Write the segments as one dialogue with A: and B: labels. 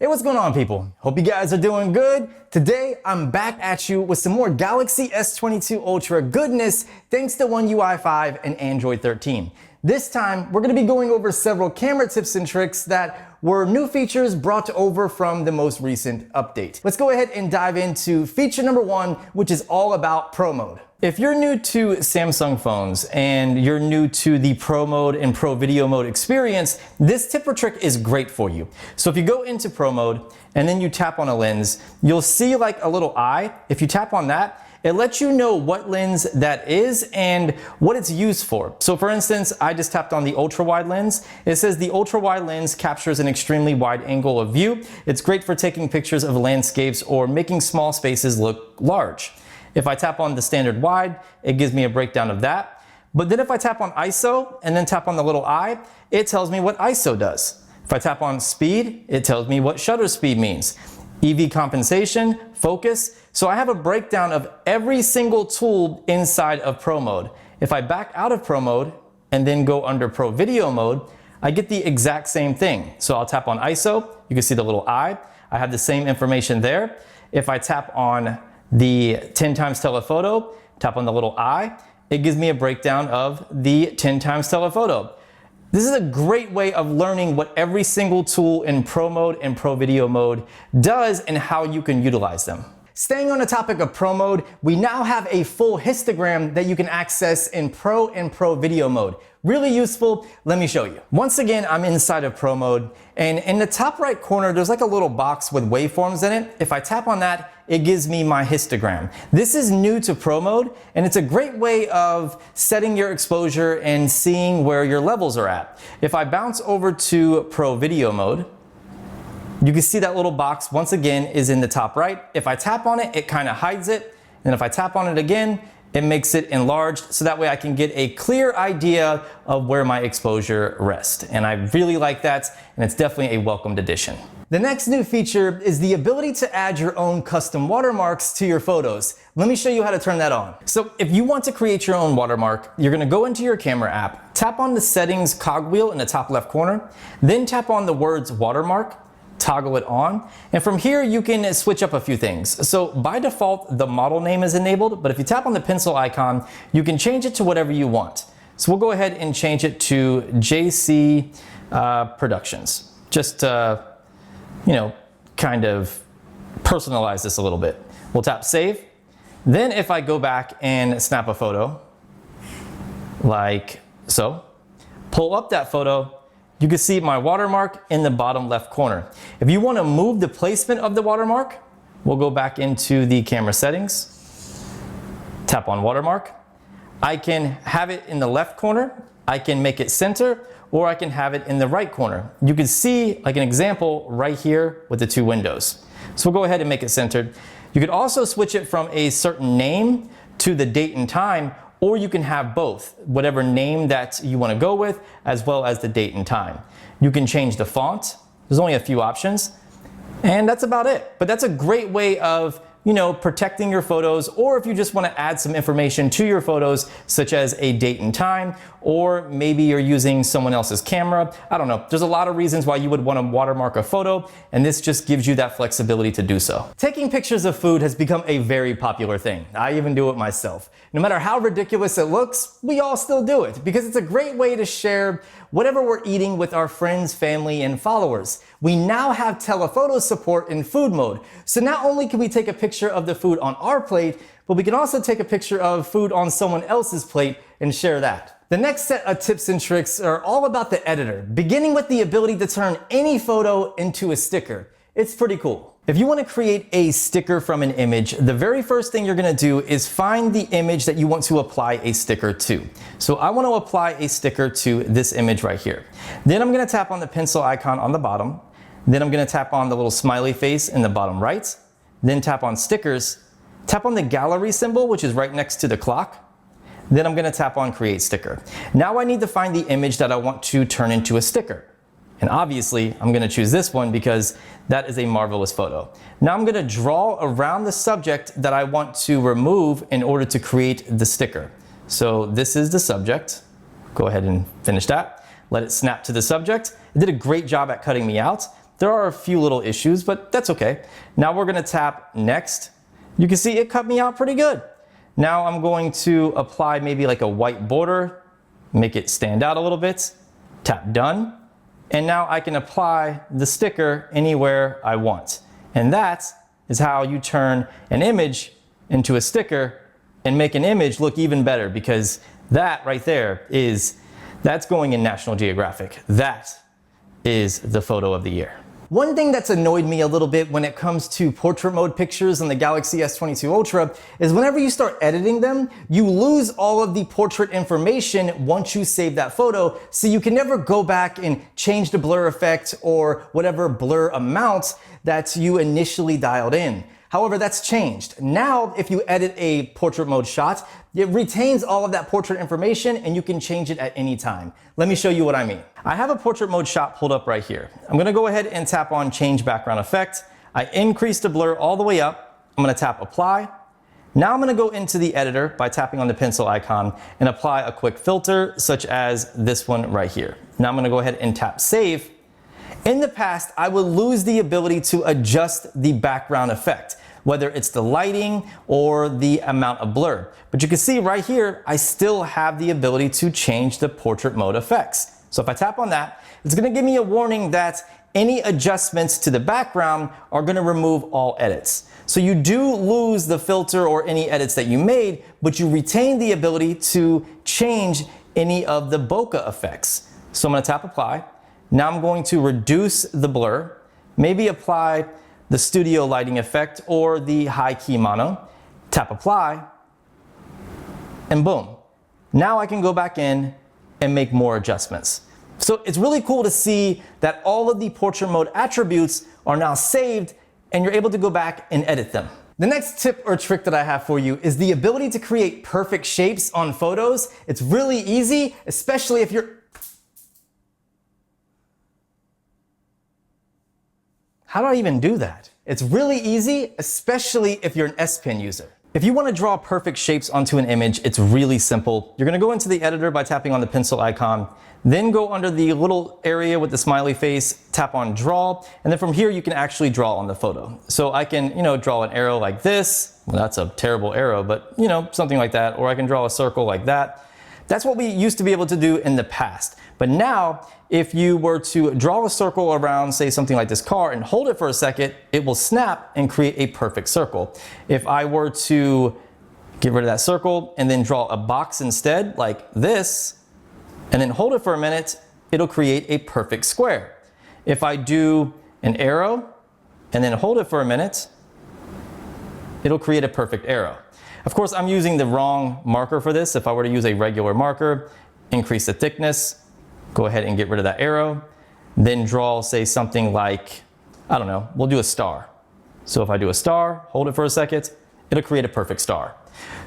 A: Hey, what's going on, people? Hope you guys are doing good. Today, I'm back at you with some more Galaxy S22 Ultra goodness thanks to One UI 5 and Android 13. This time, we're going to be going over several camera tips and tricks that were new features brought over from the most recent update. Let's go ahead and dive into feature number 1, which is all about Pro Mode. If you're new to Samsung phones and you're new to the Pro Mode and Pro Video Mode experience, this tip or trick is great for you. So if you go into Pro Mode and then you tap on a lens, you'll see like a little eye. If you tap on that, it lets you know what lens that is and what it's used for. So for instance, I just tapped on the ultra wide lens. It says the ultra wide lens captures an extremely wide angle of view. It's great for taking pictures of landscapes or making small spaces look large. If I tap on the standard wide, it gives me a breakdown of that. But then if I tap on ISO and then tap on the little eye, it tells me what ISO does. If I tap on speed, it tells me what shutter speed means. EV compensation, focus. So I have a breakdown of every single tool inside of Pro Mode. If I back out of Pro Mode and then go under Pro Video Mode, I get the exact same thing. So I'll tap on ISO, you can see the little eye. I have the same information there. If I tap on the 10x telephoto, tap on the little eye, it gives me a breakdown of the 10x telephoto. This is a great way of learning what every single tool in Pro Mode and Pro Video Mode does and how you can utilize them. Staying on the topic of Pro Mode, we now have a full histogram that you can access in Pro and Pro Video Mode. Really useful. Let me show you. Once again, I'm inside of Pro Mode, and in the top right corner, there's like a little box with waveforms in it. If I tap on that, it gives me my histogram. This is new to Pro Mode, and it's a great way of setting your exposure and seeing where your levels are at. If I bounce over to Pro Video Mode, you can see that little box once again is in the top right. If I tap on it, it kind of hides it. And if I tap on it again, it makes it enlarged so that way I can get a clear idea of where my exposure rests. And I really like that, and it's definitely a welcomed addition. The next new feature is the ability to add your own custom watermarks to your photos. Let me show you how to turn that on. So if you want to create your own watermark, you're gonna go into your camera app, tap on the settings cogwheel in the top left corner, then tap on the words watermark, toggle it on, and from here you can switch up a few things. So by default, the model name is enabled, but if you tap on the pencil icon, you can change it to whatever you want. So we'll go ahead and change it to JC Productions. Just you know, kind of personalize this a little bit. We'll tap save. Then if I go back and snap a photo, like so, pull up that photo, you can see my watermark in the bottom left corner. If you want to move the placement of the watermark, we'll go back into the camera settings, tap on watermark. I can have it in the left corner, I can make it center, or I can have it in the right corner. You can see like an example right here with the two windows. So we'll go ahead and make it centered. You could also switch it from a certain name to the date and time, or you can have both, whatever name that you want to go with, as well as the date and time. You can change the font. There's only a few options, and that's about it. But that's a great way of, you know, protecting your photos, or if you just want to add some information to your photos, such as a date and time, or maybe you're using someone else's camera. I don't know. There's a lot of reasons why you would want to watermark a photo, and this just gives you that flexibility to do so. Taking pictures of food has become a very popular thing. I even do it myself. No matter how ridiculous it looks, we all still do it because it's a great way to share whatever we're eating with our friends, family, and followers. We now have telephoto support in food mode. So not only can we take a picture of the food on our plate, but we can also take a picture of food on someone else's plate and share that. The next set of tips and tricks are all about the editor, beginning with the ability to turn any photo into a sticker. It's pretty cool. If you want to create a sticker from an image, the very first thing you're going to do is find the image that you want to apply a sticker to. So I want to apply a sticker to this image right here. Then I'm going to tap on the pencil icon on the bottom. Then I'm going to tap on the little smiley face in the bottom right. Then tap on stickers. Tap on the gallery symbol, which is right next to the clock. Then I'm going to tap on create sticker. Now I need to find the image that I want to turn into a sticker. And obviously, I'm going to choose this one because that is a marvelous photo. Now I'm going to draw around the subject that I want to remove in order to create the sticker. So this is the subject. Go ahead and finish that. Let it snap to the subject. It did a great job at cutting me out. There are a few little issues, but that's okay. Now we're gonna tap next. You can see it cut me out pretty good. Now I'm going to apply maybe like a white border, make it stand out a little bit, tap done, and now I can apply the sticker anywhere I want. And that is how you turn an image into a sticker and make an image look even better, because that right there that's going in National Geographic. That is the photo of the year. One thing that's annoyed me a little bit when it comes to portrait mode pictures on the Galaxy S22 Ultra is whenever you start editing them, you lose all of the portrait information once you save that photo, so you can never go back and change the blur effect or whatever blur amount that you initially dialed in. However, that's changed. Now, if you edit a portrait mode shot, it retains all of that portrait information and you can change it at any time. Let me show you what I mean. I have a portrait mode shot pulled up right here. I'm gonna go ahead and tap on Change Background Effect. I increase the blur all the way up. I'm gonna tap Apply. Now I'm gonna go into the editor by tapping on the pencil icon and apply a quick filter, such as this one right here. Now I'm gonna go ahead and tap Save. In the past, I would lose the ability to adjust the background effect, whether it's the lighting or the amount of blur. But you can see right here, I still have the ability to change the portrait mode effects. So if I tap on that, it's gonna give me a warning that any adjustments to the background are gonna remove all edits. So you do lose the filter or any edits that you made, but you retain the ability to change any of the bokeh effects. So I'm gonna tap Apply. Now I'm going to reduce the blur, maybe apply the studio lighting effect or the high key mono, tap Apply, and boom. Now I can go back in and make more adjustments. So it's really cool to see that all of the portrait mode attributes are now saved and you're able to go back and edit them. The next tip or trick that I have for you is the ability to create perfect shapes on photos. It's really easy, especially if you're... How do I even do that? It's really easy, especially if you're an S Pen user. If you want to draw perfect shapes onto an image, it's really simple. You're going to go into the editor by tapping on the pencil icon, then go under the little area with the smiley face, tap on Draw, and then from here you can actually draw on the photo. So I can, draw an arrow like this. Well, that's a terrible arrow, but something like that. Or I can draw a circle like that. That's what we used to be able to do in the past. But now, if you were to draw a circle around, say something like this car, and hold it for a second, it will snap and create a perfect circle. If I were to get rid of that circle and then draw a box instead, like this, and then hold it for a minute, it'll create a perfect square. If I do an arrow and then hold it for a minute, it'll create a perfect arrow. Of course, I'm using the wrong marker for this. If I were to use a regular marker, increase the thickness, go ahead and get rid of that arrow, then draw, say, something like, I don't know, we'll do a star. So if I do a star, hold it for a second, it'll create a perfect star.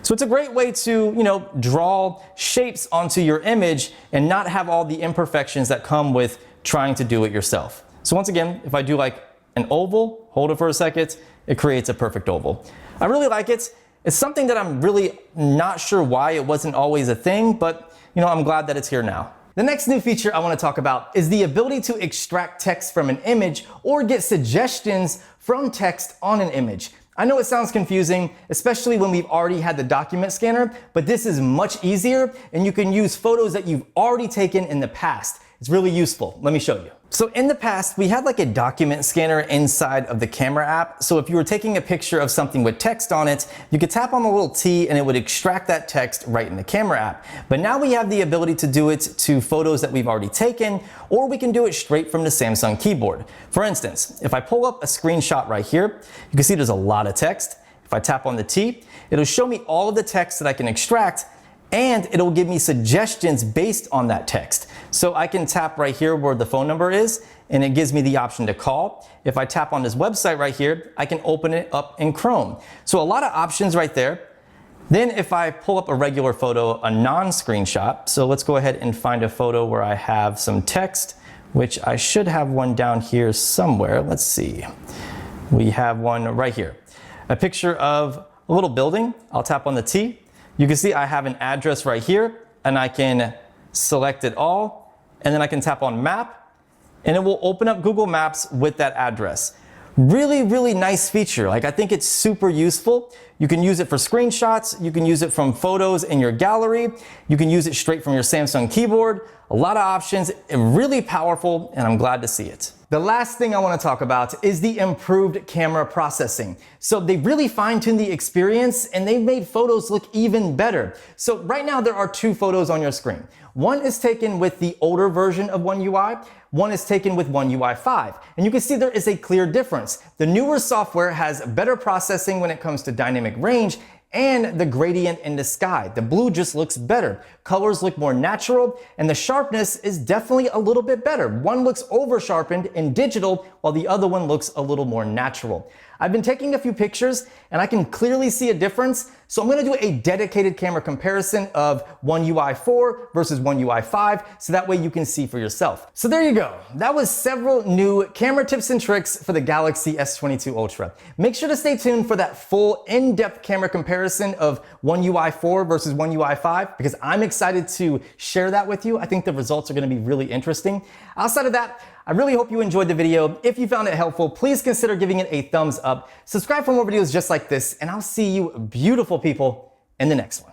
A: So it's a great way to, draw shapes onto your image and not have all the imperfections that come with trying to do it yourself. So once again, if I do like an oval, hold it for a second, it creates a perfect oval. I really like it. It's something that I'm really not sure why it wasn't always a thing, but I'm glad that it's here now. The next new feature I want to talk about is the ability to extract text from an image or get suggestions from text on an image. I know it sounds confusing, especially when we've already had the document scanner, but this is much easier and you can use photos that you've already taken in the past. It's really useful. Let me show you. So in the past, we had like a document scanner inside of the camera app. So if you were taking a picture of something with text on it, you could tap on the little T and it would extract that text right in the camera app. But now we have the ability to do it to photos that we've already taken, or we can do it straight from the Samsung keyboard. For instance, if I pull up a screenshot right here, you can see there's a lot of text. If I tap on the T, it'll show me all of the text that I can extract, and it'll give me suggestions based on that text. So I can tap right here where the phone number is, and it gives me the option to call. If I tap on this website right here, I can open it up in Chrome. So a lot of options right there. Then if I pull up a regular photo, a non-screenshot, so let's go ahead and find a photo where I have some text, which I should have one down here somewhere. Let's see. We have one right here. A picture of a little building. I'll tap on the T. You can see I have an address right here, and I can select it all, and then I can tap on map, and it will open up Google Maps with that address. Really, really nice feature. Like, I think it's super useful. You can use it for screenshots. You can use it from photos in your gallery. You can use it straight from your Samsung keyboard. A lot of options, really powerful, and I'm glad to see it. The last thing I want to talk about is the improved camera processing. So they really fine-tuned the experience and they've made photos look even better. So right now there are two photos on your screen. One is taken with the older version of One UI. One is taken with One UI 5. And you can see there is a clear difference. The newer software has better processing when it comes to dynamic range and the gradient in the sky. The blue just looks better. Colors look more natural, and the sharpness is definitely a little bit better. One looks over sharpened in digital, while the other one looks a little more natural. I've been taking a few pictures and I can clearly see a difference. So I'm gonna do a dedicated camera comparison of One UI 4 versus One UI 5, so that way you can see for yourself. So there you go. That was several new camera tips and tricks for the Galaxy S22 Ultra. Make sure to stay tuned for that full in-depth camera comparison of One UI 4 versus One UI 5, because I'm excited to share that with you. I think the results are gonna be really interesting. Outside of that, I really hope you enjoyed the video. If you found it helpful, please consider giving it a thumbs up. Subscribe for more videos just like this, and I'll see you beautiful people in the next one.